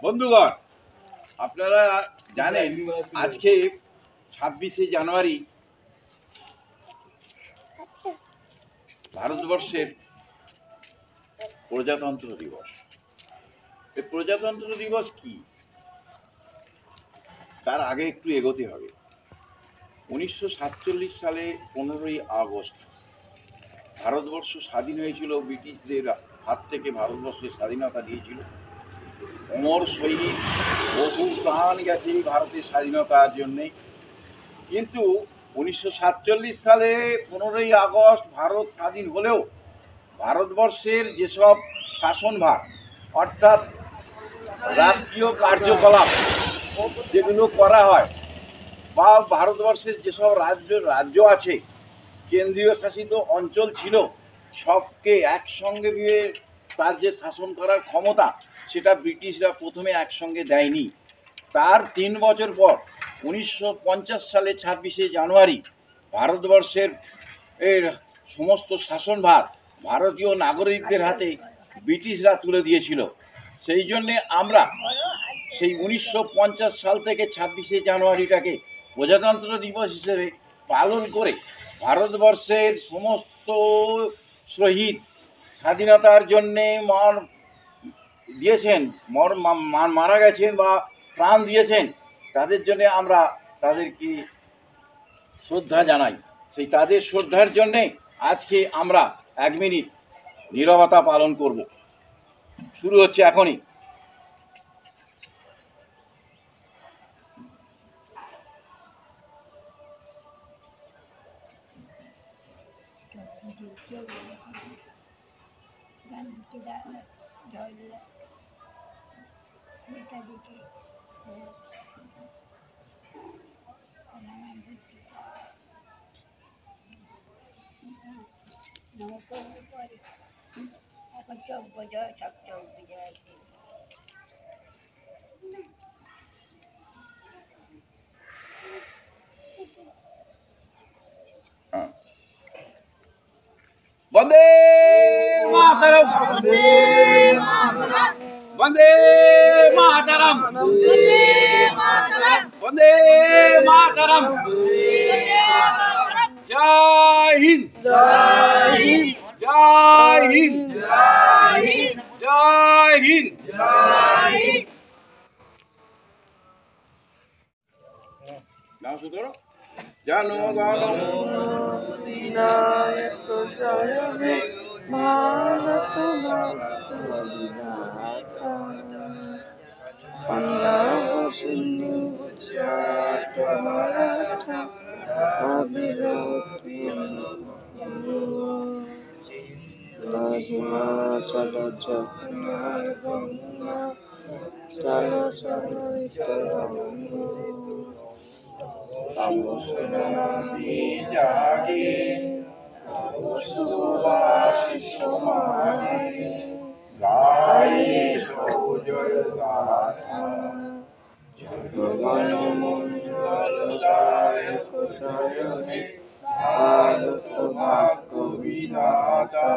বন্ধুগণ, আপনারা জানেন আজকে 26শে জানুয়ারি ভারতবর্ষের প্রজাতন্ত্র দিবস। এই প্রজাতন্ত্র দিবস কি, তার আগে একটু এগোতে হবে। 1947 সালে 15ই আগস্ট ভারতবর্ষ স্বাধীন হয়েছিল। ব্রিটিশদের হাত থেকে ভারতবর্ষের স্বাধীনতা দিয়েছিল। অমর শহীদ, বহু প্রাণ গেছে ভারতের স্বাধীনতার জন্যে। কিন্তু 1947 সালে 15ই আগস্ট ভারত স্বাধীন হলেও ভারতবর্ষের যেসব শাসনভার অর্থাৎ রাষ্ট্রীয় কার্যকলাপ যেগুলো করা হয় বা ভারতবর্ষের যেসব রাজ্য আছে, কেন্দ্রীয় শাসিত অঞ্চল ছিল, সবকে একসঙ্গে নিয়ে তার যে শাসন করার ক্ষমতা সেটা ব্রিটিশরা প্রথমে একসঙ্গে দেয়নি। তার 3 বছর পর 1950 সালে 26শে জানুয়ারি ভারতবর্ষের সমস্ত শাসনভার ভারতীয় নাগরিকদের হাতে ব্রিটিশরা তুলে দিয়েছিল। সেই জন্যে আমরা সেই 1950 সাল থেকে 26শে জানুয়ারিটাকে প্রজাতন্ত্র দিবস হিসেবে পালন করে ভারতবর্ষের সমস্ত শহীদ স্বাধীনতার জন্যে মারা গেছেন বা প্রাণ দিয়েছেন, তাদের জন্য আমরা তাদেরকে শ্রদ্ধা জানাই। সেই তাদের শ্রদ্ধার জন্যে আজকে আমরা 1 মিনিট নীরবতা পালন করব। শুরু হচ্ছে এখনই। বন্দে মাতরম, বন্দে মাতরম, বন্দে মাতরম। জয় হিন্দ, জয় হিন্দ, জয় হিন্দ, জয় হিন্দ, জয় হিন্দ। নাম শুরু করো। জনগণ অধিনায়ক জয় হে ভারত মাতা, পাঞ্জাব সিন্ধু গুজরাট মারাঠা অবিরতি হিমাচল যমুনা গঙ্গা চলো চলো তরঙ্গ নদী জাগে সুবাসিস সমানে গায়ে জয় গাথা। জনগণ মঙ্গলদায়ক জয় হে ভারত ভাগ্য বিধাতা।